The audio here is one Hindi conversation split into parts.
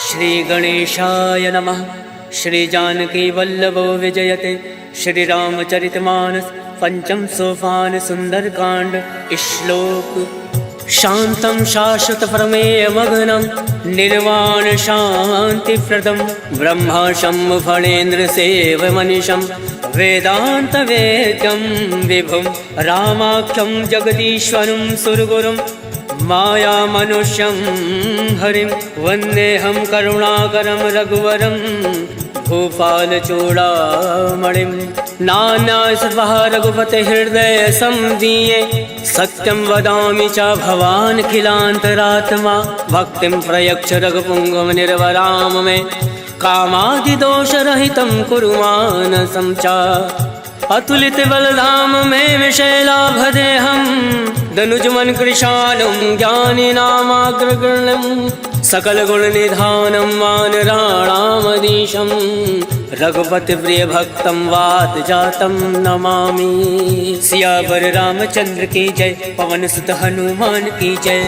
श्री गणेशाय नमः। श्री जानकी वल्लभो विजयते। श्री रामचरितमानस पंचम सोपान सुंदरकांड। श्लोक शांतं शाश्वत प्रमेय मग्नं निर्वाण शांति प्रदम ब्रह्माशं फणेन्द्र सेव मनीषं वेदांत वेद्यं विभुं रामाख्यं जगदीश्वरं सुरगुरुं माया मनुष्यं हरिं वन्देऽहं करुणाकरं रघुवरं भूपाल चूड़ामणिं। नान्यासर्वः रघुपते हृदय संदीये सत्यं वदामि च भवान् खिलान्तरात्मा भक्तिं प्रयच्छ रघुपुङ्गव निर्वराम मे कामादिदोषरहितं कुरु मानसं च। अतुलित बलधाम में विशैलाभदेहं दनुजमन कृशालं ज्ञानिनामाग्रगण्यं सकल गुण निधानं वानराणामधीशं रघुपति प्रिय भक्तं वात जातं नमामि। सियावर रामचंद्र की जय। पवन सुत हनुमान की जय।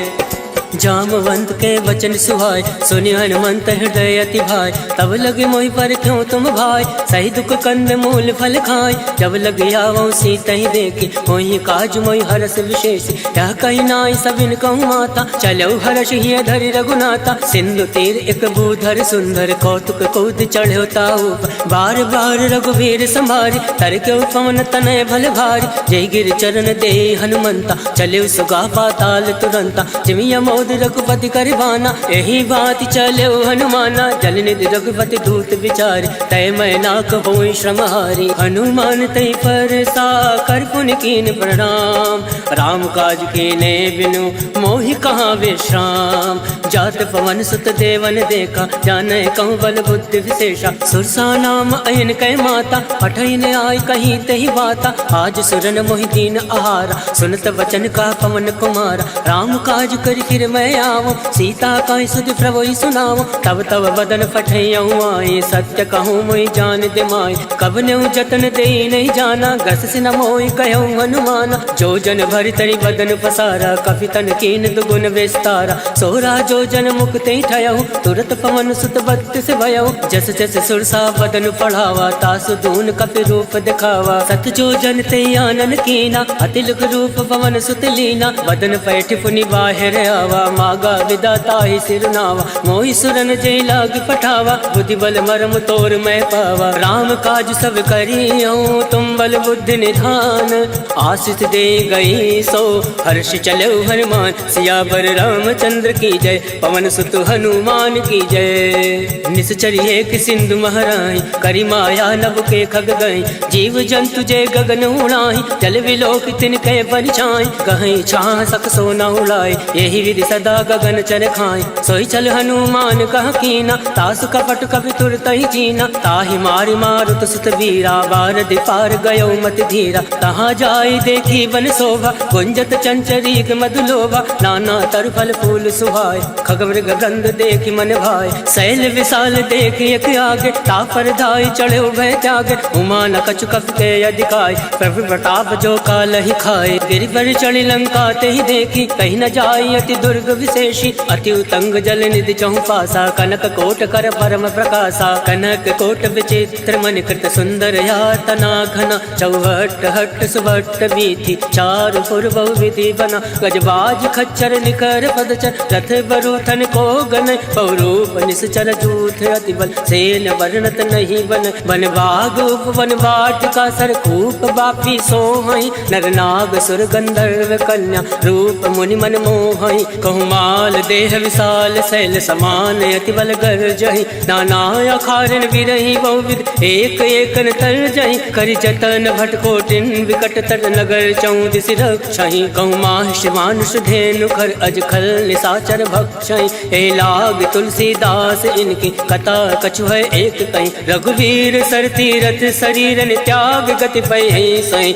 जामवंत के वचन सुहाय सुनि हनुमंत हृदय अति भाई। तब लगे मोहि पर क्यों तुम भाई सही दुख कंद मूल फल खाय। जब लगे आवो सीता ही देखी मोहि काज मोहि हरस विशेष। यह कही नाई सबिन कहूँ माता चलो हर्ष ही धरि रघुनाथा। सिंधु तीर एक भूधर सुंदर कौतुक कूद चढ़ो ताऊ बार बार रघुवीर संभारी तर क्यों पवन तनय भल भारी। जय गिर चरण दे हनुमंता चले सुगा पाताल तुरंता। जिमिया मोद रघुपति करवाना यही बात चले हनुमाना। जल निधि रघुपति दूत विचार तय मैं नाक होई श्रमहारी। हनुमान तय पर सा कर पुन कीन प्रणाम राम काज कीने बिनु मोहि कहाँ विश्राम। जात पवन सुत देवन देखा जाने कहूँ बल बुद्धि विशेषा। सुरसा नाम अयन कै माता पठन आय कहीं तही बाता। आज सुरन मोहि दीन आहारा सुनत वचन का पवन कुमारा। राम काज कर फिर मैं आवो सीता का सुध प्रभु सुनाओ। तब तब बदन फटैयऊँ आए सत्य कहूँ मोहि जान दे माय। कब न्यू जतन दे नहीं जाना गस से न मोहि कहूँ हनुमाना। जो जन भरि तरि बदन पसारा कपि तन कीन दुगुन विस्तारा। सोरा जो जन मुक्ति ठयऊ तुरत पवन सुत बत्तीस भयऊ। जस जस सुरसा बदन पढ़ावा तासु दून कपि रूप दिखावा। सत जो जन ते आनन कीना अतिलक रूप पवन सुत लीना। बदन पैठ पुनि बाहिर आवा मागा विदाता ही सिरनावा। मोहि सुरन जय लाग पठावा बुद्धि बल मरम तोर मैं पावा। राम काज सब करियो तुम बल बुद्धि निधान। आशीष दे गई सो हर्ष चलो हनुमान। सियावर रामचंद्र की जय। पवन सुत हनुमान की जय। निश्चर एक सिंधु महराई करी माया नभ के खग गई। जीव जंतु जय गगन उड़ाई जल विलोक तिनके परिछाई। कहीं छाह सक सोना उड़ाई यही विधि सदा गगन चर खाए। सोई चल हनुमान कह कीना तासु कपट कपि तुरत ही जीना। ताहि मारि मारुत सुत वीरा बारदि पार गयो मति धीरा। तहाँ जाई देखी वन शोभा गुंजत चंचरीक मधुलोभा। नाना तर फल फूल सुहाय खगमृग गंध देखी मन भाई। शैल विशाल देखी एक आगे तापर धाई चढ़े भय त्यागे। उमा न कछु कप के अधिकाय प्रभु प्रताप जो काल ही खाए। गिरि पर चढ़ी लंका ते ही देखी कहीं न जाई अति दुर्ग विशेषी। अति उतंग जल निधि चहु पासा कनक कोट कर परम प्रकाशा। कनक कोट विचित्र मन कृत सुंदर यातना घना। चौहट हट सुभट वीथि चारु पुर बहु विधि बना। गजबाज खच्चर निकर पदचर रथ बरूथन को गन। पौरूप निश्चर जूथ अति बल सेन वर्णत नहीं बन। वन बाग उपवन वाटिका सरकूप बापी सोहई। नर नाग सुर गंधर्व कन्या रूप मुनि मन मोहई। कहूँ माल देह विशाल शैल समान अति बल गर्जहि। नाना अखारन विरहि बहुविध एक एक तर जहि। करि जतन भटकोटिन विकट तर नगर चौदिस रक्षहि। कहूँ माहिष मानुष धेनु खर अज खल निशाचर भक्षहि। ए लाग तुलसीदास इनकी कथा कछु है एक कहीं। रघुवीर सर तीरथ शरीरन त्याग गति पै सही।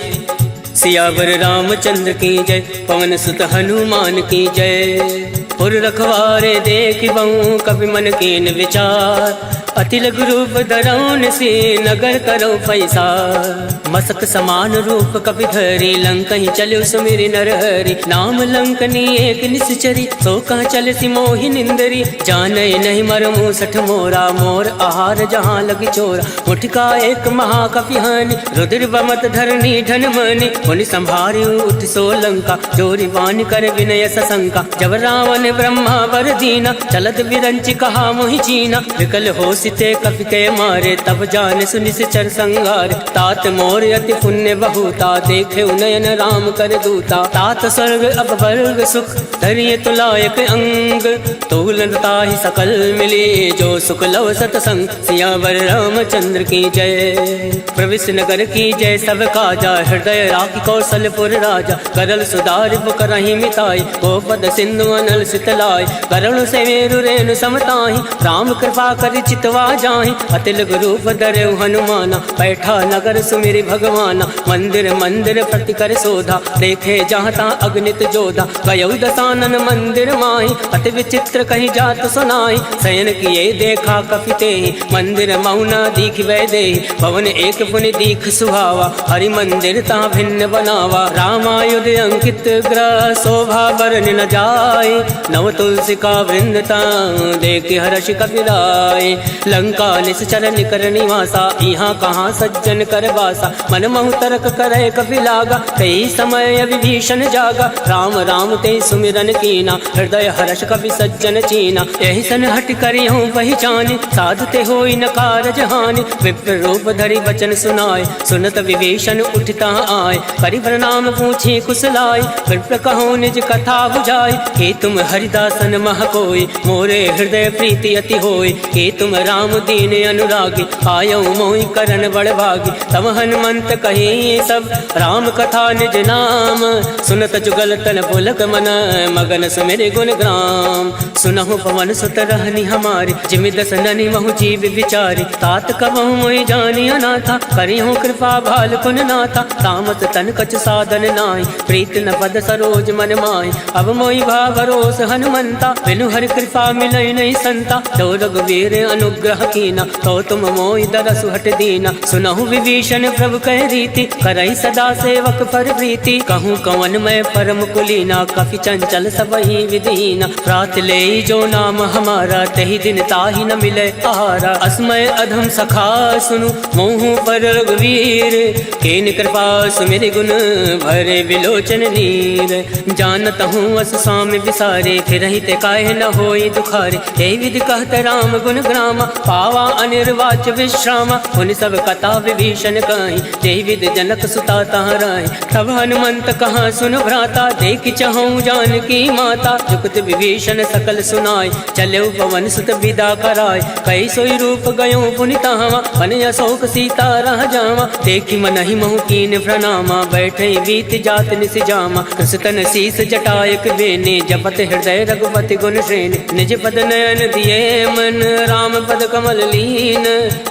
सियावर रामचंद्र की जय। पवन सुत हनुमान की जय। पुर रखवारे देख बहु कवि मन कीन विचार। अति लघु रूप धरौन से नगर करो पैसा। मसक समान रूप कपि धरी लंकहि चलो सुमिरि नरहरि। नाम लंकनी एक निश्चरी सो कह चल सी मोहि निंदरी। जाने नहीं मर मूसठ मोरा मोर आहार जहाँ लगी चोरा। मुठका एक महाकपि हानि रुद्र बमत धरनी धन मनि। मुनि संभारी उठ सो लंका जोरी वान कर विनय सशंका। जब रावण ब्रह्मा वर दीना चलत विरंच कहा मोहि चीना। विकल हो सिते कपि के मारे तब जान सुनि चर संगार। तात मोर अति पुण्य बहुता देखे नयन राम कर दूता। तात स्वर्ग अब वर्ग सुख धरिय तुलायक अंग। तोलता ही सकल मिले जो सुख लव सतसंग। सियावर रामचंद्र की जय प्रविश नगर की जय सब काजा। हृदय राखी कौशलपुर राजा करल सुधार करही मिताई। गोपद सिंधु अनल सितलाई करुण से मेरु रेणु समताही। राम कृपा कर चितवा जाहि अतिल रूप धरे हनुमाना। बैठा नगर सुमिरि भगवाना मंदिर मंदिर प्रति कर शोधा। देखे जहाँ तहाँ अग्नित जोधा गयौ दसानन मंदिर माही। अति विचित्र कहीं जात सुनाई शयन किए देखा कपिते। मंदिर मौना दीख वै दे भवन एक पुनि दीख सुहावा। हरि मंदिर ता भिन्न बनावा रामायुध अंकित ग्रह। शोभा बरन न जाए नव तुलसी का वृंदता देख हर्ष कपिराय। लंका निश्चर निकर निवासा यहाँ कहाँ सज्जन कर बासा। मन महु तर्क करे कपि लागा कई समय विभीषण जागा। राम राम ते सुमिरन कीना हृदय हर्ष कपि सज्जन चीना। यही सन हट करी हूँ पहचानी साधु ते होई न कारज हानि। विप्र रूप धरि वचन सुनाए सुनत विभीषण उठता आए। करि प्रणाम पूछी कुशलाय विप्र कहो निज कथा बुझाई। हे तुम हरिदासन मह कोई मोरे हृदय प्रीति अति होई। हे तुम राम दीन अनुरागी आयो मोहि करन बड़ भागी। तब हनुमंत कही सब राम कथा निज नाम। सुनत जुगल तन पुलक मन मगन सुमिरि गुण ग्राम। सुनहु पवन सुत रहनी हमारी जिमि दस ननि महु जीव विचारी। तात कबहु मोहि जानी अनाथा करिहु कृपा भाल कुन नाथा। तामस तन कछ साधन नाहि प्रीत न पद सरोज मन माहि। अब मोहि भा भरोस हनुमंता बिनु हरि कृपा मिलै नहीं संता। तो रघुवीर अनुग्रह कीना तो तुम मोहि दरसु हट दीना। सुनहु विभीषण प्रभु कह रीति करई सदा सेवक पर प्रीति। कहूँ कवन मैं परम कुलीना कपि चंचल सबहि विदीना। रात ले जो नाम हमारा तही दिन ताहि न मिले आहारा। अस्मय अधम सखा सुनु मोहु पर रघुवीर। केन कृपा सुमिरि गुण भरे विलोचन नीर। जानत हूँ अस स्वामी विसारे फिर ते काहे न होई दुखारे। यही विधि कहत राम गुण ग्रामा पावा अनिर्वाच विश्रामा। उन सब कथा विभीषण कहीं यही विधि जनक सुता तहाँ रही। तब हनुमंत कहाँ सुन भ्राता देख चहु जानकी माता। जुगत विभीषण सकल सुनाय चले पवन सुत विदा कराय। कई सोई रूप गयो पुनि तहाँ मन अशोक सीता रह जावा। देखी मन ही महु कीन प्रणामा बैठे बीत जात निस जामा। कृष्ण शीस जटायक बेने जपत हृदय रघुपति गुण श्रेणी। निज पद नयन दिए मन राम पद कमल लीन।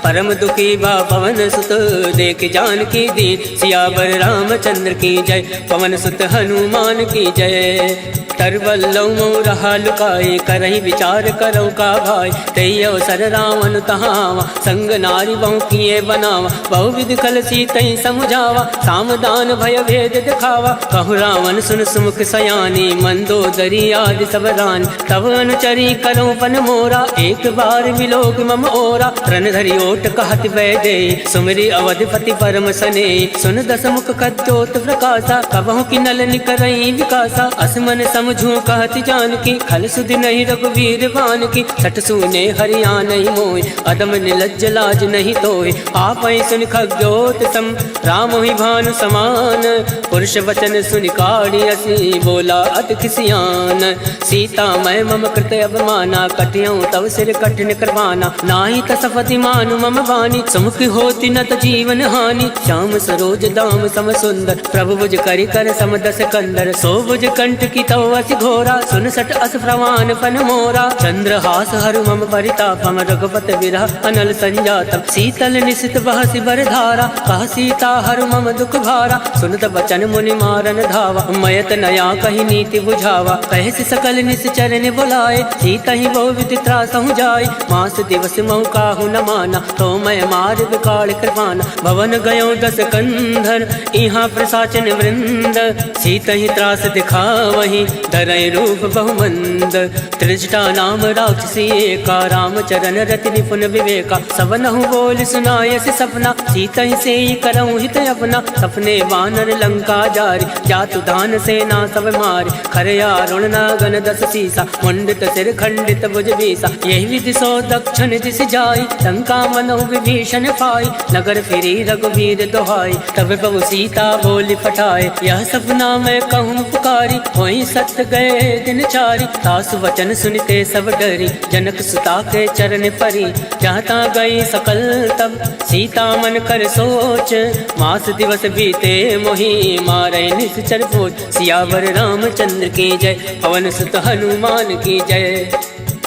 परम दुखी बा पवन सुत देख जानकी दीन। सियावर रामचंद्र की जय पवन सुत हनुमान की जय। तरवल्लौ मोर लुकाए करही विचार करो का भाई। तई अवसर रावण तहावा संग नारी बहु किए बनावा। बहु विधि कल सीतई समुझावा सामदान भय भेद दिखावा। कहु रावण सुन सुमुख सयानी मंदोदरी आदि सब रानी। तब अनुचरी करो पन मोरा एक बार विलोक मम ओरा। रण धरि ओट कहत वै दे सुमिरि अवधिपति परम सने। सुन दस मुख कद्योत प्रकाशा कबहु की नल निकरई विकासा। असमन समझू कहत जानकी खल सुधि नहीं रघुवीर बान की। सट सुने हरिया नहीं मोय अदम निलज्ज लाज नहीं तोय। आप सुन खग्योत सम राम ही भानु समान। पुरुष वचन सुन काढ़ी असी बोला अति खिसियान। सीता मैं मम कृत अवमाना कटियों तव सिर कठिन करवाना। नाही तसपति मानु मम वाणी सुमुख होती न त जीवन हानि। श्याम सरोज दाम सम सुंदर प्रभु बुझ करि कर समदस कंदर। सो बुझ कंठ की तो असी घोरा, सुन सट अस प्रवान फन मोरा। चंद्रहास हरु मम परितापम, रघुपति विरह अनल संजातम। शीतल निशित बहसि बर धारा, कह सीता हरु मम दुख भारा। सुनत बचन मुनि मारन धावा, मयत नया कही नीति बुझावा। कहसि सकल निश्चर ने बुलाए, सीता ही बहु विधि त्रासहु जाय। मास दिवस महु काहू न माना, तो मैं मार विकाल कृपाना। भवन गयो दस कंधर, इहाँ प्रसाचन वृंद। सीता ही त्रास दिखावही, धरय रूप बहुमंद। त्रिजटा नाम राक्षसी एका, रामचरण रति निपुण विवेका। सबनहु बोल सुनायसि सपना, सीता ही से करऊँ हित अपना। सपने वानर लंका जारी, जातु दान सेना सब मारी। खरया रुण नागन दस सीसा, मुंडित सिर खंडित भुज बीसा। यही विधि सो दक्षिण दिस जाई, लंका मनो विभीषण पाई। नगर फिरी रघुवीर दोहाई, तब प्रभु सीता बोली पठाए। यह सपना मैं कहूँ पुकारी, वही सत्य गए दिन चारी। सासु वचन सुनते सब डरी, जनक सुता के चरण परी। जाता गई सकल तब, सीता मन कर सोच। मास दिवस बीते मोही, मारे निश्चर पोच। सियावर रामचंद्र की जय, पवन सुत हनुमान की जय।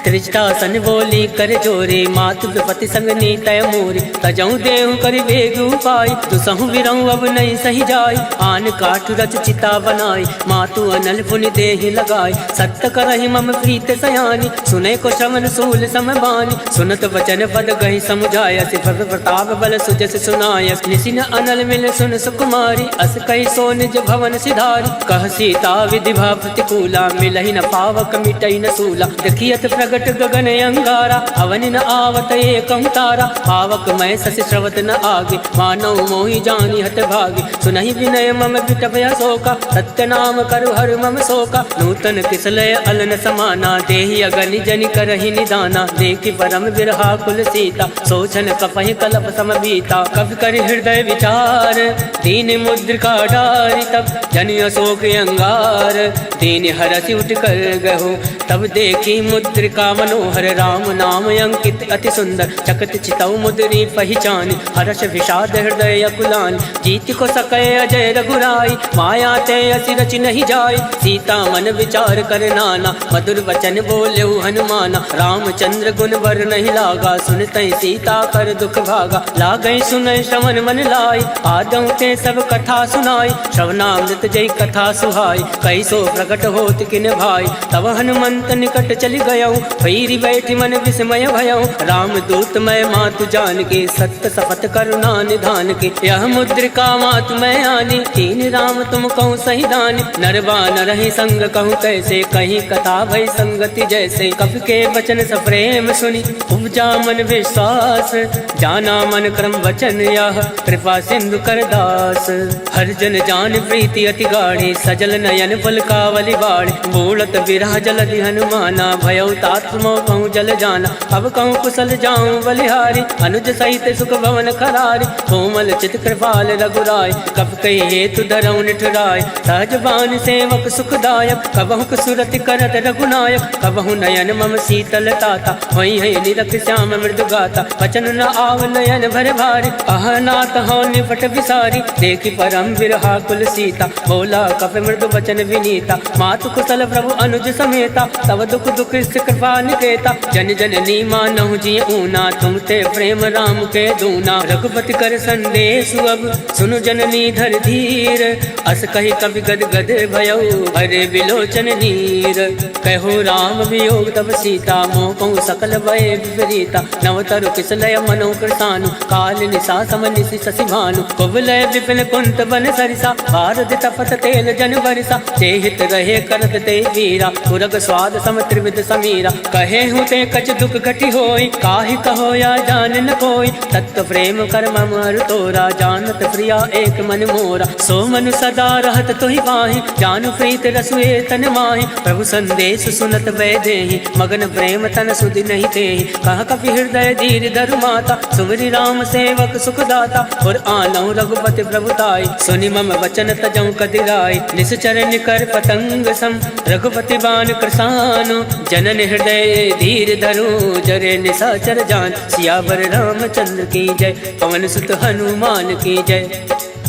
त्रिजटा सन बोली कर जोरे, मातु विपति संग नीतय मोरे। तजऊ देहु कर वेग उपाय, दुसहु विरहु अब नहीं सही जाय। आन काठ रच चिता बनाई, मातु अनल पुनि देहि लगाई। सत्य करहि मम प्रीत सयानी, सुने को श्रवण सूल समबानी। सुनत वचन पद गहि समुझाय, सिफर प्रताप बल सुजस सुनाय। निसिन अनल मिल सुन सुकुमारी, अस कहि सो निज भवन सिधारी। कह सीता विधि भा प्रतिकूला, मिलहि न पावक मिटई न सूला। देखियत प्रगट गगन अंगारा, अवनि न आवत एकं तारा। पावक मैं ससि श्रवत न आगे, मानव मोहि जानी हत भागे। सुनहि विनय मम विटपय शोका, सत्य नाम करु हर मम शोका। नूतन किसलय अलन समाना, देहि अगनि जनि करहि निदाना। देखि परम बिरहा कुल सीता, सोचन कपहि कलप समबीता। कवि कर हृदय विचार, दीन मुद्रिका डारि। तब जनि अशोक अंगार, दीन हरसि उठ कर गहो। तब देखी मुद्रिका मनोहर, राम नाम अंकित अति सुंदर। चकत चितऊ मुद्री पहचानी, हर्ष विषाद हृदय अकुलानी। जीत को सकै अजय रघुराई, माया ते असि रचि नहीं जाय। सीता मन विचार कर नाना, मधुर वचन बोलेउ हनुमाना। रामचंद्र गुण वर नहीं लागा, सुनतै सीता कर दुख भागा। लागै सुनय श्रवण मन लाई, आदौ ते सब कथा सुनाई। श्रवणामृत जय कथा सुहाई, कैसो प्रकट होत किन भाई। तब हनुमंत निकट चली गयऊ, भैरी बैठी मन विस्मय भयऊ। राम दूत मैं मातु जान के, सत्य शपथ करुणा निधान के। यह मुद्रिका मातु मैं आनी, तीन राम तुम कहूँ सही दानी। नरवा न रही संग कहूँ कैसे, कहीं कथा भई संगति जैसे। कवि के वचन सप्रेम सुनी, उपजा मन विश्वास। जाना मन क्रम वचन यह, कृपा सिंधु कर दास। हर जन जान प्रीति अति गाढ़ी, सजल नयन पलकावली बाढ़। बूढ़त विरह जलधि हनुमाना, भयउ तात मोह कहूँ जल जाना। अब कहूँ कुशल जाऊँ बलिहारी, अनुज सहित सुख भवन खरारी। कोमल चित कृपाल रघुराय, कब कही हेतु धरऊ निठुराय। सहज बान सेवक सुखदायक, कबहु सुरति करत रघुनायक। कबहु नयन मम शीतल ताता, वही है निरख श्याम मृदु गाता। वचन न आव नयन भर भारी, अह नाथ हो निपट विसारी। देखी परम बिरहा कुल सीता, बोला कप मृदु वचन विनीता। मातु कुशल प्रभु अनुज समेता, तब दुख दुख कृपा निकेता। जन जननी मानहु जी ऊना, तुम ते प्रेम राम के दूना। रघुपति कर संदेश अब, सुनु जननी धर धीर। अस कही कवि गद गद भयऊ, भरे विलोचन नीर। कहो राम वियोग तब सीता, मोह कहूँ सकल भय विपरीता। नवतरु किसलय मनो कृतानु, काल निशा सम निशि शशि भानु। कुबलय विपिन कुंत बन सरिसा, भारत तपत तेल जन बरिसा। जेहित रहे करत ते वीरा, पुरग स्वाद सम त्रिविध समीरा। कहे हूँ ते कछ दुख घटी होई, काहि कहो या जान न कोई। तत्व प्रेम कर मम अरु तोरा, जानत प्रिया एक मन मोरा। सो मनु सदा रहत तुहि पाहि, जानु प्रीत रसुए तन माहि। प्रभु संदेश सुनत वै देहि, मगन प्रेम तन सुधि नहीं तेहि। कह कपि हृदय धीर धरु माता, सुमरि राम सेवक सुखदाता। और आनहु रघुपति प्रभुताई, सुनि मम वचन तजऊ कदिराई। निश्चर निकर पतंग सम, रघुपति बान कृसानु। जनन हृदय धीर धरु, जरे निशाचर जान। सियावर रामचंद्र की जय, पवन सुत हनुमान की जय।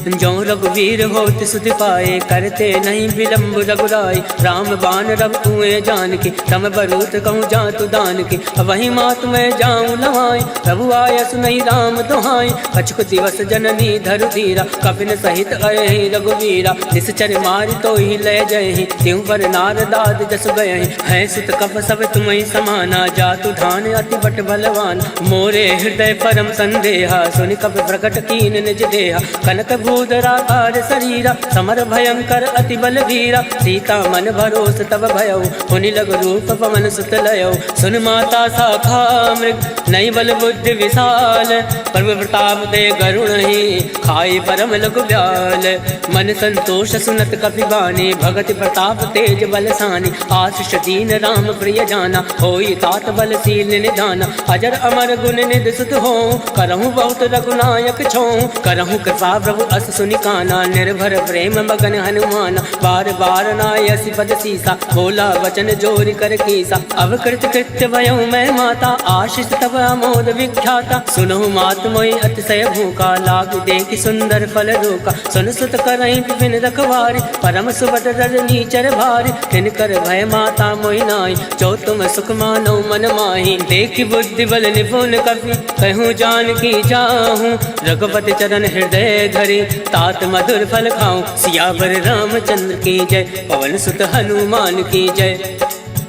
जो रघुवीर होत सुधि पाए, करते नहीं विलम्ब रघुराई। राम बाण रब कुएं जान की, तम बरूत कहूँ जातु दान की। वही मात मैं जाऊँ लवाई, प्रभु आय सुनई राम दुहाई। कछुक दिवस जननी धरु धीरा, कपिन सहित अहि रघुवीरा। निश्चर मारि तो ही लय जय, त्यों पर नारदाद जस गए। है सुत कप सब तुम्हें समाना, जातु धान अति बट बलवान। मोरे हृदय परम संदेहा, सुनि कप प्रकट कीन निज देहा। कनक भूधराकार शरीरा, समर भयंकर अति बल वीरा। सीता मन भरोस तब भयो, पुनि लग रूप पवन सुत लयो। सुन माता शाखा मृग, नई बल बुद्धि विशाल। प्रभु प्रताप दे गरुण ही, खाई परम लघु ब्याल। मन संतोष सुनत कपि बानी, भगति प्रताप तेज बलसानी। आशीष दीन राम प्रिय जाना, होई तात बलशील निधाना। अजर अमर गुण निधि सुत हो, करहूँ बहुत रघुनायक छो। करहूँ कृपा प्रभु अस सुनि काना, निर्भर प्रेम मगन हनुमाना। बार बार नायसि पद सीसा, बोला वचन जोरि कर कीसा। अब कृत कृत्य भयउ मैं माता, आशीष तब अमोद विख्याता। सुनहु मात मोहि अतिशय भूखा, लाग देखि सुंदर फल रोका। सुन सुत करहि विपिन रखवारी, परम सुबत रजनी चर भारी। तिनकर भय माता मोहि नाई, जो तुम सुख मानो मन माही। देखि बुद्धि बल निपुण कपि, कहूँ जानकी जाहूँ। रघुपति चरण हृदय धरि, तात मधुर फल खाऊं। सियावर रामचंद्र की जय, पवन सुत हनुमान की जय।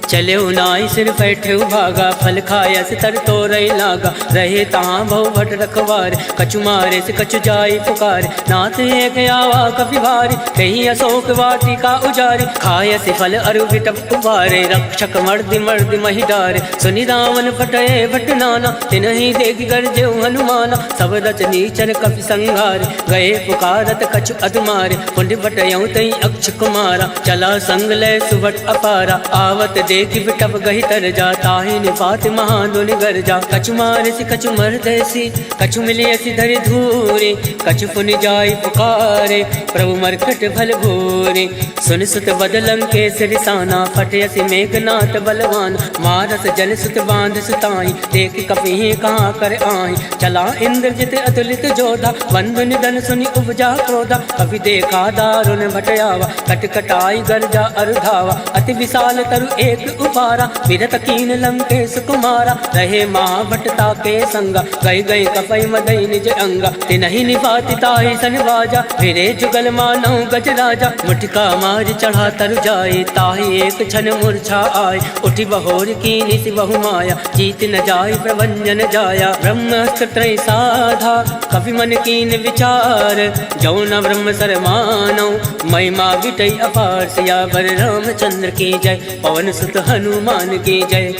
चले नाई सिर बैठे भागा, फल खाया से तर तो रही लागा। रहे तहाँ बहु भट रखवार, कछु मारे से कछु जाई पुकार। नाथ एक आवा कपि भारी, कहीं अशोक वाटिका उजारे। खाया से फल अरु विटप उबारे, रक्षक मर्दि मर्दि महि डारे। सुनि रावण फटये भट नाना, तिनहि देखि गर्जे हनुमाना। सब रचनी चर कपि संघारे, गए पुकारत कछु अधुमारे। पुण्य बटयऊ तई अक्ष कुमारा, चला संग लय सुभट अपारा। आवत देखि बिटप गहि तर जा, ताहि निपात महादुनि गर जा। कछु मारसि कछु मरदैसि, कछु मिलियसि धरि धूरे। कछु पुनि जाई पुकारे, प्रभु मरकट भल भूरे। सुन सुत बदलं के सिरसाना, फटयसि मेघनाथ बलवान। मारस जन सुत बांध सुताई, देखि कपि कहाँ कर आही। चला इंद्रजित अतुलित जोधा, बंधु निधन सुनि उपजा क्रोधा। कपि देखा दारुण भटयावा, कटकटाई गर्जा अरुधावा। अति विशाल तरु एक उपारा, विरत कीन लंकेश कुमारा। रहे महाभटता के संगा, गई गई कपई मदई निज अंगा। तिनहि निपाति ताहि सन बाजा, फिरे जुगल मानव गज राजा। मुठिका मार चढ़ा तर जाए, ताहि एक क्षण मूर्छा आए। उठि बहोर कीनि सि बहु माया, जीत न जाय प्रभंजन जाया। ब्रह्मास्त्र त्रय साधा, कपि मन कीन विचार। जौ न ब्रह्म सर मानौ, महिमा विटई अपार। सियावर रामचंद्र की जय, पवन सुत हनुमान की जय।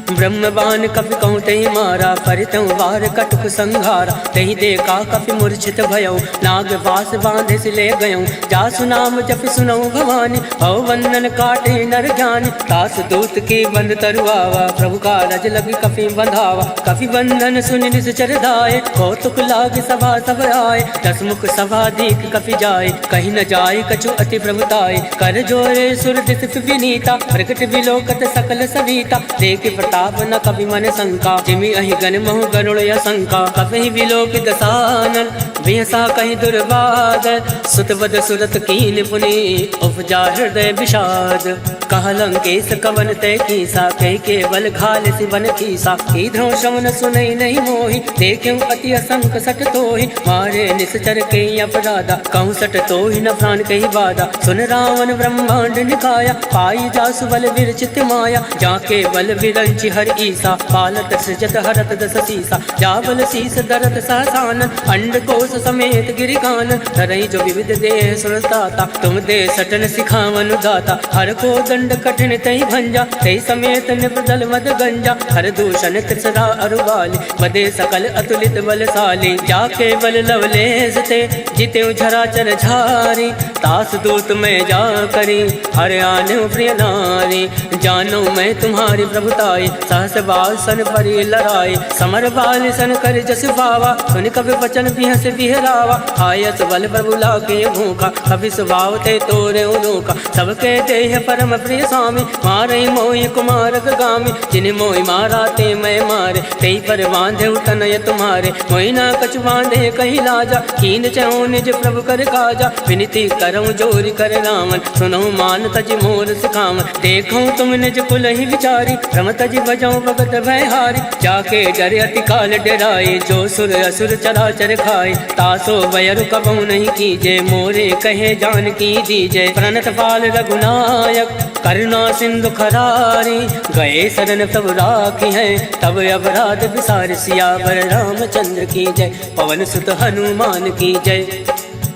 ब्रह्म बाण कपि कहूँ तहि मारा, परितौ वार कटुक संघारा। तहि देखा कपि मूर्छित भयउ, नाग वास बांधे से ले गयऊ। जासु नाम जपि सुनऊ भवानी, भव बंधन काटे नर ज्ञानी। तास दूत की बंद तरुआवा, प्रभु का रज लगी कपि बंधावा। कपि बंधन सुनि निश्चर धाये, कौतुक लाग सभा सब आए। दस मुख सभा दीख कपि जाए, कहीं न जाय कछु अति प्रभुताय। कर जोरे सुर दिस विनीता, प्रकट विलोकत सकल सविता। देख प्रताप न कपि मन शंका, जिमि अहि गण महु गरुड़ असंका। कपि विलोक दसानन, बिहसा कहीं दुर्बाद। सुत बद सुरत कीन पुनि, उपजा हृदय विषाद। कह लंकेश कवन तय कीसा, कह केवल घाल सिवन कीसा। कीधरो श्रवण सुनई नहीं मोहि, देखूं अति असंक सट तोहि। मारे निश्चर के अपराधा, कहूँ सट तोहि न प्राण कही बाधा। सुन रावण ब्रह्मांड निकाया, पाई जासु बल विरचित माया। जाके बल विरंचि हर ईसा, पालत सृजत हरत दस सीसा। जाबल शीस दरत सहसान, अंड कोश समेत गिरिकान। धरई जो विविध देह सुरताता, तुम दे सटन सिखावन दाता। हर को दंड कठिन तई भंजा, तई समेत निपदल मद गंजा। हर दूषण त्रिसरा अरुबाली, बदे सकल अतुलित बलशाली। जाके बल लवलेस ते, जिते झरा चर झारी। तास दूत में जा करी, हर आने प्रिय नारी। जानो मैं तुम्हारी प्रभुताई, सहस बाल सन परि लड़ाई। समर बाल सन कर जस पावा, सुन कभी बचन बिहस बिहरावा। आयस बल प्रभु लाके भूखा, कभी स्वभाव ते तोरे उनोखा। सबके देह परम प्रिय स्वामी, मारई मोहि कुमार गामी, जिन मोहि मारा ते मैं मारे, तेई पर बांधे तनय तुम्हारे, मोहि न कछु बांधे कही लाजा, कीन चहु निज प्रभु कर काजा, विनती करऊं जोरि कर रामन, सुनहु मान तज मोर सिखावन, देखूं तुम निज कुल ही विचारी, रम तज बजाऊं भगत भय हारी, जाके डरे अति काल डराए, जो सुर असुर चराचर खाए, तासो वयरु कबहु नहीं कीजे, मोरे कहे जान की दीजे, प्रणत पाल रघुनायक करुणा सिंधु खरारी, गए शरण तब राखी है, तब अपराध विसार, सियावर रामचंद्र की जय, पवन सुत हनुमान की जय।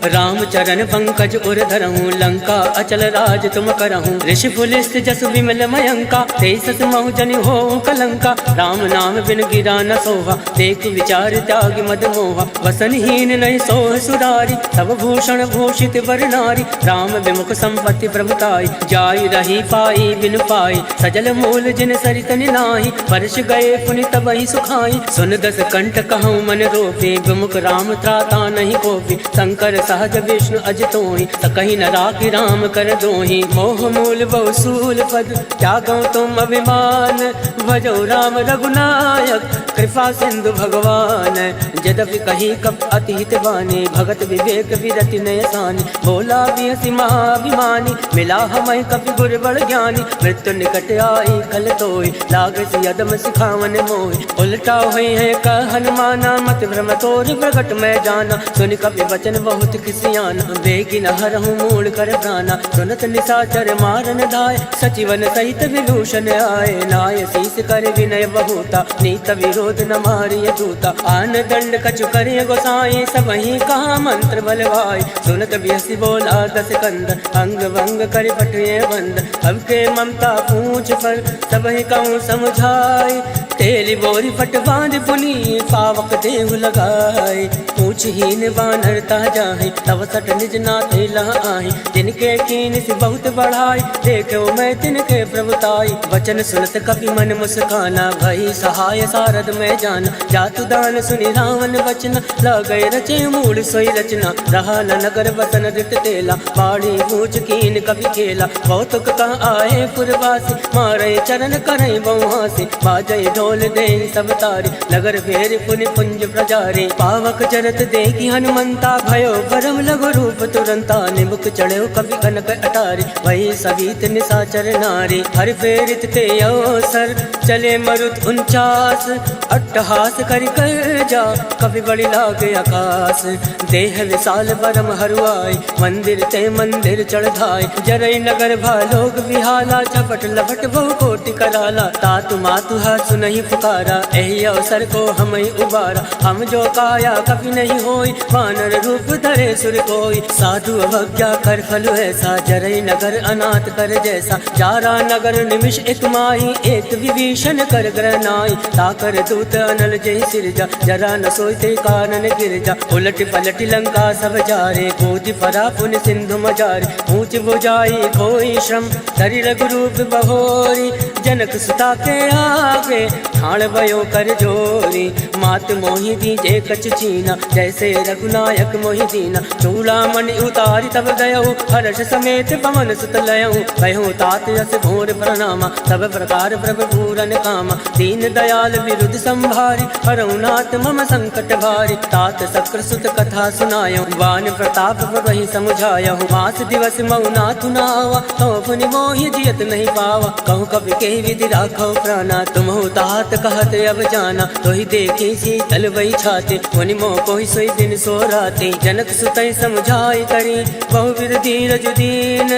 राम चरण पंकज उर धरहूँ, लंका अचल राज तुम करहूँ, ऋषि पुलिस्त जस विमल मयंका, तेसस महु जनि हो कलंका, राम नाम बिन गिरा न सोहा, देख विचार त्याग मद मोहा, वसनहीन नहीं सोह सुरारी, तब भूषण भूषित वर नारी, राम विमुख संपत्ति प्रभुताई, जाय रही पाई बिन पाई, सजल मूल जिन सरित निनाहि, वर्ष गए पुनि तब ही सुखाई, सुन दस कंठ कहूँ मन रोपे, विमुख राम त्राता नहीं कोपी, शंकर सहज विष्णु अजतोहि, सकहि न राखि राम कर दोहि, मोह मूल बहु सूल पद, त्यागो तुम अभिमान, भजो राम रघुनायक, कृपा सिंधु भगवान, यद्यपि कही कप अति हित बानी, भगत विवेक विरति नय सानी, भोला बिहसि महाभिमानी, मिला हमहि कपि गुर बड़ ज्ञानी, मृत्यु निकट आई खल तोहि, लागस यदम सिखावन मोहि, उलटा हुई है कह हनुमाना, मत भ्रम तोर प्रगट मैं जाना, सुनि कपि वचन बहुत किसियाना, बेगी न हरहूँ मूल कर प्राणा, सुनत निशाचर मारन धाय, सचिवन सहित विभूषण आए, नाय शीस कर विनय बहुता, नीत विरोध न मारिय दूता, आन दंड कछु करे गोसाई, सबहि कहा मंत्र बलवाई, सुनत बिहसि बोला दस कंद, अंग भंग कर पटिए बंद, अब के ममता पूछ पर सबहि कहूँ समझाई, तेली बोरी पट बांध पुनी, पावक देहु लगाए, पूछहीन बानर जाहि, तब सट निज नाथे लह आहि, जिनके कीन से बहुत बढ़ाई, देखो मैं तिनके प्रभुताई, वचन सुनत कपि मन मुस्काना, भई सहाय सारद में जाना, जातु दान सुनि रावण वचन, लगै रचे मूल सोई रचना, रहा न नगर बसन रित तेला, बाड़ी पूछ कीन कपि खेला, कौतुक कह आए पुरवासी, मारे चरण करई बहुहासी, बाजय ढोल दे सब तारी, नगर फेर पुनि पुंज प्रजारी, पावक चरत देखी हनुमंता, भयो परम लघु रूप तुरंता, निमुख चढ़ो कवि कनक अटारी, वही सवित निशाचर नारी, हर प्रेरित ते अवसर, चले मरुत 49, अट्टहास करि कर जा, कवि बड़ी लागे आकाश, देह विशाल परम हरुआई, मंदिर ते मंदिर चढ़ धाय, जरई नगर भालोक विहाला, झपट लपट बहु कोटि कराला, तातु मातु सुनहि पुकारा, एहि अवसर को हमहि उबारा, हम जो काया कभी नहीं होई, वानर रूप धरे सुर कोई, साधु अवज्ञा कर फल ऐसा, जरई नगर अनाथ कर जैसा, जारा नगर निमिष एक माही, एक विभीषण कर ग्रह नाई, ताकर दूत अनल जय सिरजा, जरा न सोते कानन गिरजा, उलट पलट लंका सब जारे, कूद परा पुन सिंधु मजारे, ऊंच बुझाई कोई श्रम, धरि रघुरूप बहोरी, जनक सुता के आगे, ठाण भयो कर जोरी, मात मोहि दीजे कछ चीना, जैसे रघुनायक मोहि दीना, चूड़ामणि उतारी तब गयऊ, हर्ष समेत पवन सुत लयऊ, कहो तात यस घोर प्रणामा, सब प्रकार प्रभु पूरन कामा, दीन दयाल विरुद्ध संभारी, हरऊ नाथ मम संकट भारी, तात शक्र सुत कथा सुनायऊ, वान प्रताप वही समझायऊ, मास दिवस मऊ नाथु नावा, कहो पुनि मोहि जियत नहीं पावा, कहूँ कवि के विधि राखो प्राणा, तुम हो तात कहत अब जाना, तोहि देखी शीतल वही छाते, मुनि मोह कोहि सोई दिन सो राते, जनक सुतई समझाई करी, बहुविध धीरज दीन,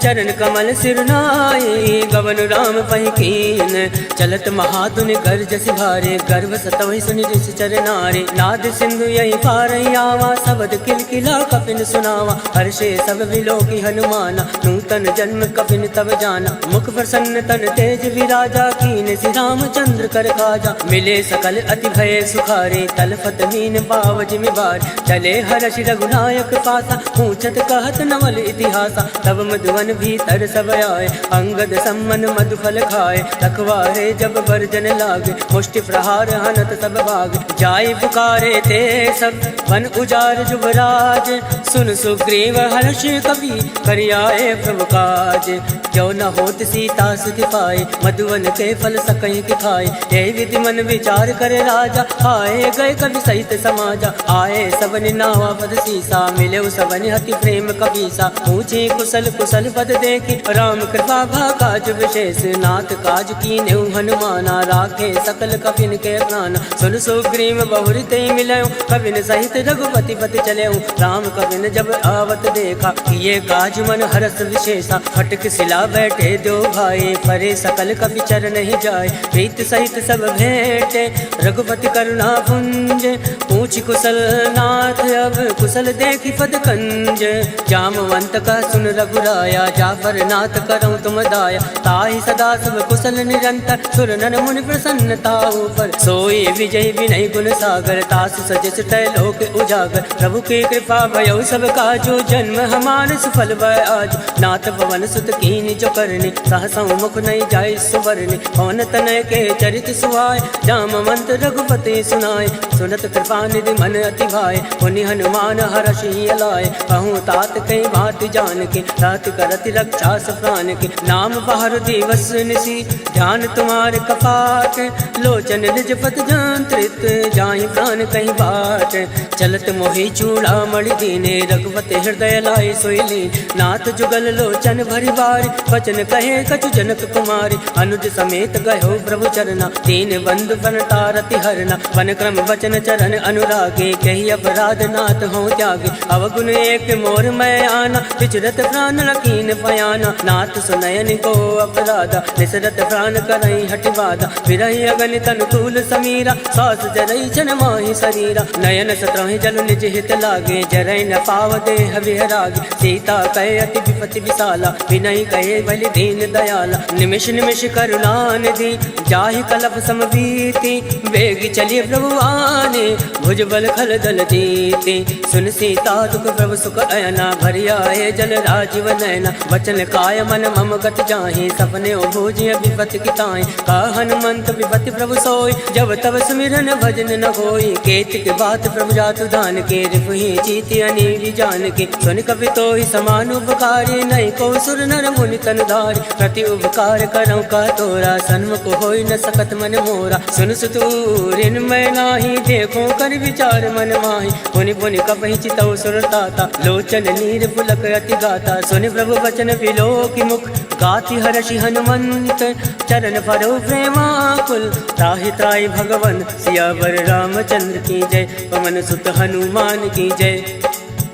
चरण कमल सिर नाई, गवन राम पहि कीन, चलत महाधुनि गर्ज सिभारे, गर्भ सतवहि सुनि ऋषि चर नारे, नाद सिंधु यही पार आवा, शब्द किलकिला कपिन सुनावा, हर्षे सब विलोकी हनुमाना, नूतन जन्म कपिन तब जाना, मुख प्रसन्न तन तेज विराजा, कीन श्री रामचंद्र कर काजा, मिले सकल अति भय सुखारे, तलफत मीन पाव जिमिबार, चले हर्षि रघुनायक पासा, पूछत कहत नवल इतिहासा, तब मधुवन हनुमान भीतर सब आए, अंगद सम्मन मधुफल खाए, रखवारे जब बरजन लागे, मुष्टि प्रहार हनत सब भाग, जाय पुकारे ते सब वन उजार जुबराज, सुन सुग्रीव हर्ष कवि करियाए प्रभु काज, क्यों न होत सीता सुखि पाए, मधुवन के फल सकहीं कि खाए, हे विधि मन विचार करे राजा, आए गए कवि सहित समाजा, आए सबनि नावा पद सीसा, मिले सबनि अति प्रेम कबीसा, पूछे कुशल कुशल पद देखी, राम कृपा भा काज विशेष, नाथ काज कीन्हु हनुमाना, राखे सकल कपिन के प्राण, सुन सुग्रीव बहुरि ते मिलयो, कपिन सहित रघुपति पति चलयो, राम कपिन जब आवत देखा, किए काज मन हरस विशेषा, फटक सिला बैठे दो भाई, परे सकल कपि चरण ही जाए, प्रीत सहित सब भेंटे, रघुपति करुणा पुंज, पूछ कुशल नाथ अब कुशल देखी पद कंज, जामवंत का सुन रघुराया, जाफर नाथ करऊं तुम दाया, ताहि सदा सब कुशल निरंतर, सुर नर मुनि प्रसन्नता ऊपर, सोई विजय विनय गुण सागर, तास सजस लोक उजागर, प्रभु की कृपा भयो सब काजो, जन्म हमार सुफल भय आज, नाथ पवन सुत कीन जो करनी, सहसा मुख नहीं जाय सुवरनी, पवन तनय के चरित सुहाय, जामवंत रघुपति सुनाय, सुनत कृपा निधि मन अति भाय, पुनि हनुमान हरषि अलाय, कहूँ तात कई बात जान के, रात करति रक्षा प्राण के, नाम पहर दिवस निसी, ध्यान तुम्हारे कपाट, लोचन निज पत जंत्रित, जाहि प्राण कहीं बाट, चलत मोहि चूड़ा मणि दीने, रघुपति हृदय लाए सोइली, नाथ जुगल लोचन भरि बारी, वचन कहे कछु जनक कुमारी, अनुज समेत गयो प्रभु चरना, तीन बंधु बन तारति हरना, वन क्रम वचन चरण अनुरागे, कही अपराध नाथ हो त्यागे, अवगुण एक मोर मैं आना, विचरत प्राण लकीन पयाना, नाथ सुनयन को अपराधा, निसरत प्राण करई हटि बाधा, विरहि अगन तनुकूल समीरा, सास जरई छन माहि शरीरा, नयन सत्रहि जल निज हित लागे, जरई न पाव देह विहरागे, सीता कहे अति विपति विशाला, विनय कहे बलि दीन दयाला, निमिष निमिष करुणा निधि, जाहि कलप समबीति, वेग चलिए प्रभु आने, भुज बल खल दल जीते, सुन सीता दुख प्रभु सुख अयना, भरि आए जल राजीव नयना, वचन काय मन मम गत जाहि, सपने भोजिय विपति किताय, का हनुमंत विपति प्रभु सोई, जब तब सुमिरन भजन न होई, केतिक बात प्रभु जातु दान के, रिपुहि जीति अनीवि जान के, सुन कपि तोहि समान उपकारी, नहीं को सुर नर मुनि तन धारी, प्रति उपकार करऊं का तोरा, सन्मुख होई न सकत मन मोरा, सुन सुतूरिन मैं नाही, देखो कर विचार मन माही, पुनि पुनि कपहि चितौ सुर ताता, लोचन नीर पुलक अति गाता, सुनि प्रभु वचन बिलो की मुख, गाति हर्षि हनुमंत, चरण परो प्रेमाकुल, त्राहि त्राहि भगवन सियावर रामचंद्र की जय, पवन सुत हनुमान की जय,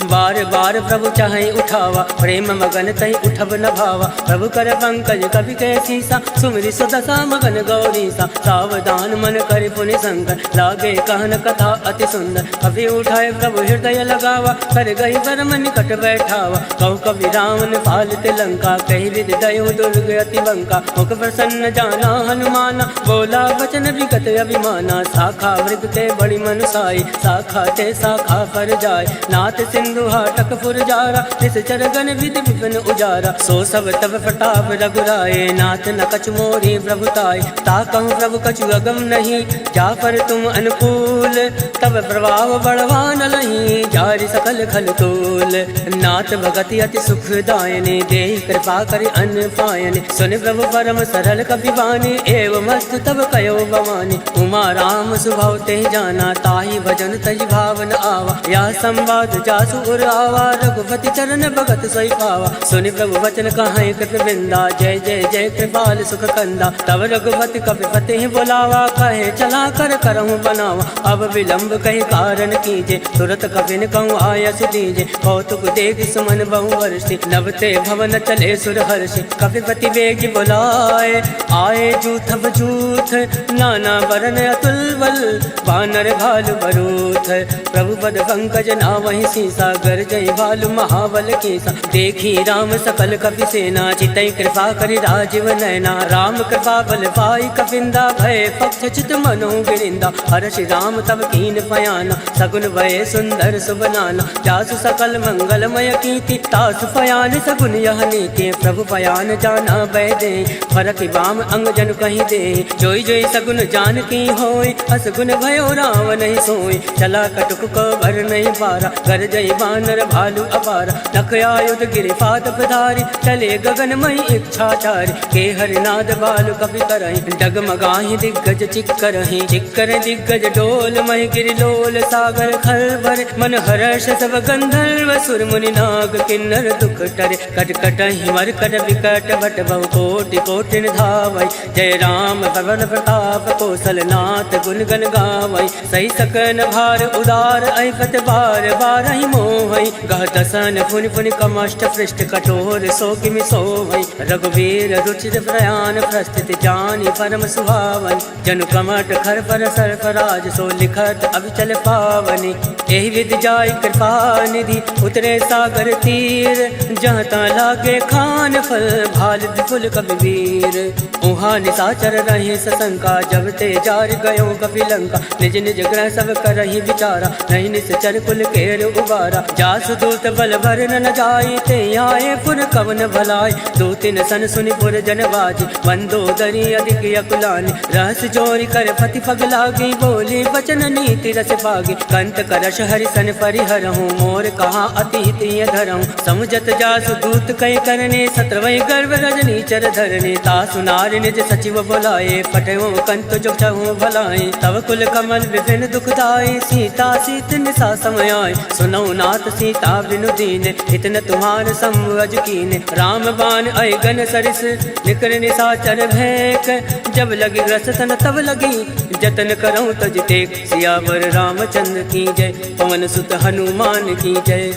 बार बार प्रभु चाहे उठावा, प्रेम मगन तहि उठब न भावा, प्रभु कर पंकज कवि के सीसा, सुमिरि सुदशा मगन गौरीसा, सावधान मन कर पुनि शंकर, लागे कहन कथा अति सुंदर, कवि उठाए प्रभु हृदय लगावा, कर गई परम निकट बैठावा, कहु कवि रावण पालित लंका, कही विधि दयो दुर्ग अति बंका, मुख प्रसन्न जाना हनुमाना, बोला वचन विगत अभिमाना, शाखा वृग के बड़ी मनुसाई, शाखा ते शाखा पर जाय, नाथ सिंधु हाटक पुरजारा, इस चरगन विधि विपिन उजारा, सो सब तब प्रताप रघुराए, नाथ न कछु मोरी प्रभुताय, ताकहु प्रभु कछु अगम नहीं, जाफर तुम अनुकूल, तब प्रभाव बढ़वान लही, जारि सकल खल तोल, नाथ भगति अति सुख दायने, देहि कृपा करि अन्न पायने, सुनि प्रभु परम सरल कपि बानी, एवं मस्त तब कयो भवानी, उमा राम सुभाव ते जाना, ताहि भजन तज भावन आवा, या संवाद जासु आवा, रघुपति चरण भगत सोई पावा, सुनि प्रभु वचन कहाई कृत वृंदा, जय जय जय कृपाल सुख कंदा, तब रघुपति कपि पति बुलावा, कहे चला कर करहूँ बनावा, अब विलंब कही कारण कीजे, तुरत कपिन कहूँ आयस दीजे, कौतुक देख सुमन बहु वर्षि, नभते भवन चले सुर हर्षि, कपिपति बेग बुलाए, आए जूथ बजूथ, नाना वरन अतुल बल, बानर भालु बरूथ, प्रभु पद पंकज नावहि सीसा, सागर जय भालु महाबल केसा। देखी राम सकल कपि सेना चितई कृपा करि राजीव नैना। राम कृपा बल पाई कपिंदा भय पक्ष चित मनो गिरिंदा। हर्षि राम तब कीन पयाना सगुन भय सुंदर सुबनाना। जासु सकल मंगलमय कीर्ति तासु पयान सगुन यह नीति। प्रभु पयान जाना बैदे फरक बाम अंग जन कहीं दे। जोई जोई सगुन जान की होय असगुन भयो राम नहीं सोई। चला कटुक को भर नहीं पारा कर जय बानर भालू अपारा। नख आयुध गिरि पाद पधारी चले गगन मई इच्छाचारी। के हरिनाद बालु कपि करहि डगमगाहि दिग्गज चिक्करहि। चिक्कर दिग्गज डोल महि गिरि लोल सागर खल भर। मन हर्ष सब गंधर्व सुर मुनि नाग किन्नर दुख टरे। कट कटहि मरकट विकट भट बहु कोटि कोटि धावै। जय राम पवन प्रताप कौशल नाथ गुण गण गावै। सही सकन भार उदार ऐपत बार बारहि मोहै। गह दसन पुनि पुनि कमष्ट पृष्ठ कठोर सो किमि सोवै। रघुवीर रुचिर प्रयाण प्रस्थित जानि परम सुहावन। जनु कमट खर पर सर्फराज सो लिखत अविचल पावनि। एहि विधि जाय कृपा निधि उतरे सागर तीर। जहाँ ता लागे खान फल भाल विपुल कबीर। उहाँ निशाचर रहे सशंका जब ते जार गयो कपिलंका। निज निज ग्रह सब करहि विचारा नहीं निश्चर कुल केर उबारा। जासु दूत बल भर न जाई ते आए पुर कवन भलाई। दो तीन सन सुनि पुर जन बाजी मंदोदरी अधिक अकुलानी। रहस जोरी कर पति पग लागी बोली वचन नीति रस पागी। कंत करश हरि सन परिहरहूँ मोर कहा अतिथि धरहूँ। समुझत जासु दूत कई करने सत्रवै गर्भ रजनी चर धरने। तासु नारी निज सचिव बुलाए पटयो कंत जो छहु भलाए। तव कुल कमल विभिन्न दुखदाई सीता सीत निशा समय आए। सुनौ नाथ सीता बिनु दीन इतन तुम्हार संवज कीने। राम बाण अयगन सरिस निकर निशाचर भैक। जब लगी रस तन तब लगी जतन करऊँ तज टेक। सियावर रामचंद्र की जय पवन सुत हनुमान की जय।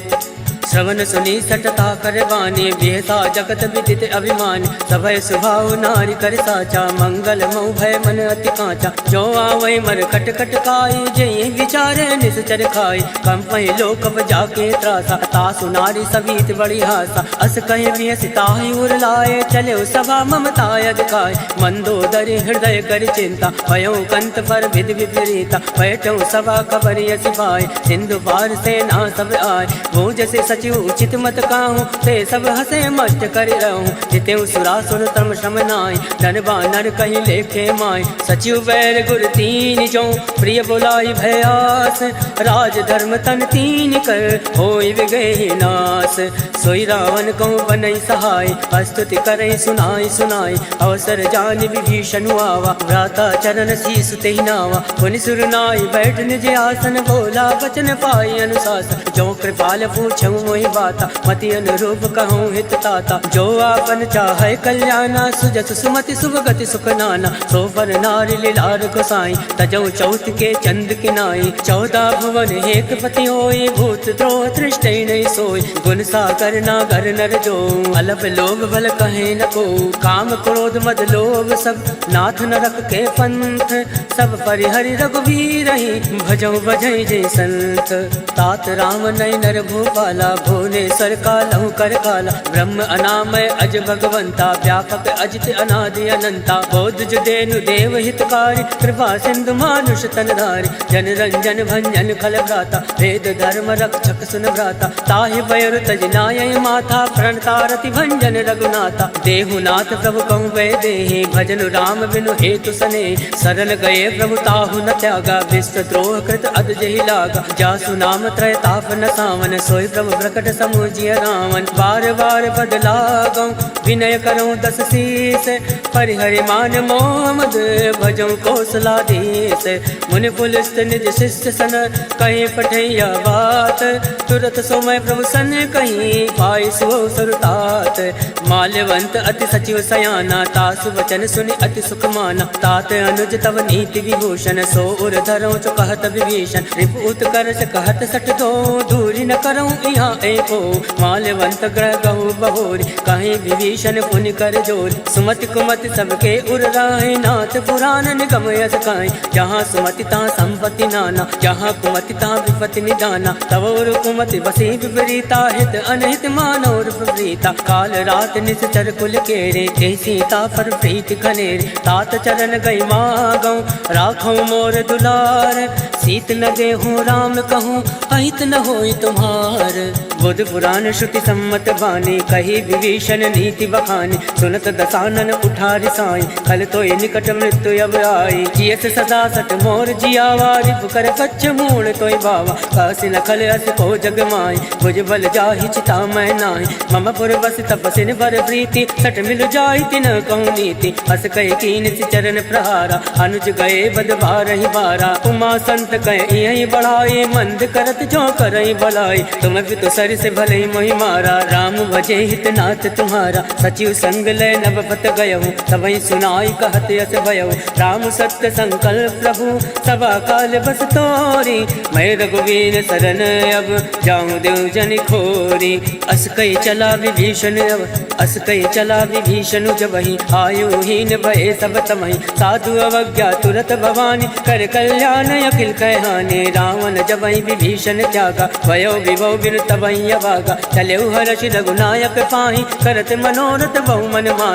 श्रवण सुनी सटता कर बानी बेहसा जगत विदित अभिमानी। सभय सुभाव नारी कर साचा मंगल मऊ भय मन अति कांचा। जो आवै मर खट खट खाई जय विचारे निश्चर खाई। कंपहि लोक जाके त्रासा तासु नारी सवीत बड़ी हासा। अस कहे बियस ताहि उर लाए चले सभा ममताय दिखाए। मंदोदरी हृदय कर चिंता भयो कंत पर विधि विपरीता। बैठो सभा खबर यसी पाए सिंधु पार सेना सब आए। वो जैसे सचिव उचित मत काहूँ ते सब हसे मस्त कर रहूँ। जिते सुरासुर तम श्रम नाय धन बानर कहीं लेखे माय। सचिव बैर गुर तीन जो प्रिय बुलाई भयास। राज धर्म तन तीन कर होई विगहि नास। सोई रावण कहूँ बनई सहाय स्तुति करई सुनाई सुनाई। अवसर जान विभीषण आवा भ्राता चरण शीस तेहि नावा। पुनि सुर नाई बैठ निज आसन बोला वचन पाई अनुशासन। जो कृपाल पूछऊँ मोहि बाता मति अनुरूप कहूँ हित ताता। जो आपन चाहे कल्याणा सुजस सुमति शुभ गति सुख नाना। सो पर नारी लीलार गोसाई तजौ चौथ के चंद किनाई। 14 भुवन एक पति होई भूत द्रोह दृष्टि नहीं सोई। गुण सागर नागर नर जो अलप लोभ बल कहे न को। काम क्रोध मद लोभ सब नाथ नरक के पंथ। सब परिहरि रघुवीर भजौ बजै जय संत। तात राम नय नर भूपाला भुवनेश्वर कालहु कर काला। ब्रह्म अनामय अज भगवंता व्यापक अजित अनादि अनंता। बोध जुदेनु देव हितकारी कृपा सिंधु मानुष तनधारी। जन रंजन भंजन खल भ्राता वेद धर्म रक्षक सुन भ्राता। ताहि बयर तज नाय माथा प्रणतारति भंजन रघुनाथा। देहुनाथ प्रभु कहूँ वै देहि भजन राम बिनु हेतु सने। सरल गए प्रभु ताहु न त्यागा विश्व द्रोह कृत अद जहि लागा। जासु नाम त्रय ताप न सावन सोई प्रभु प्रकट समुझिय रावण। बार बार बदला गौ विनय करऊँ 10 शीस। परिहरि मान मोह मद भजऊँ कौशलाधीश। मुनि पुलिस निज शिष्य सन कहीं पठैया बात। तुरत सोमय प्रभु सन कहीं पाई सुओ सुरतात। माल्यवंत अति सचिव सयाना तासु वचन सुनि अति सुख माना। तात अनुज तव नीति विभूषण सो उर धरो चो कहत विभीषण। रिपु उत्कर्ष कहत सठ दो दूरी न करऊं यहाँ एको। माल्यवंत ग्रह गहु बहोरी कहीं विभीषण पुनि कर जोरी। सुमति कुमति सबके उर राहे नाथ पुराण निगम यस काई। जहाँ सुमति तहाँ संपत्ति नाना जहाँ कुमति तहाँ विपत्ति निदाना। तव उर कुमति बसी विपरीता हित अनहित मानोर विपरीता। काल रात निश्चर कुल केरे ते सीता पर प्रीत खनेरे। तात चरण गई मागऊं राखऊं मोर दुलार। सीत न देहूँ राम कहूँ अहित न होई तुम्हार। बुध पुराण श्रुति सम्मत बानी कही विभीषण नीति बखानी। सुनत दसानन उठारी साई कल तो निकट मृत्यु अब आई। जियस सदा सत मोर जियावारी पुकर कच्छ मूल तोय बावा। कासी न खल अस को जग माई भुज बल जाहि चिता मैं नाही। मम पुर बस तपसिन बर प्रीति सट मिल जाहि तिन कहूँ नीति। हस कह कीन चरण प्रहारा अनुज गए बद बारहि बारा। उमा संत कह यही बढ़ाई मंद करत जो करई भलाई। तुम भी तो सर से भले मोहि मारा राम भजे हित नाथ तुम्हारा। सचिव संग लय नवपत गयहु सबई सुनाई कहत यस भयहु। राम सत्य संकल्प प्रभु सभा काल बस तोरी। मैं रघुवीर शरण अब जाऊं देव जन खोरी। अस कई चला विभीषण अब अस कई चला विभीषण जबहि। आयुहीन भय सब तमहि साधु अवज्ञा तुरत भवानी। कर कल्याण अखिल कहहानि रावण जबहि विभीषण त्यागा। भयो विभव बिन तबहि अभागा चले हर्ष रघुनायक पाहि। करत मनोरथ बहु मन माहि।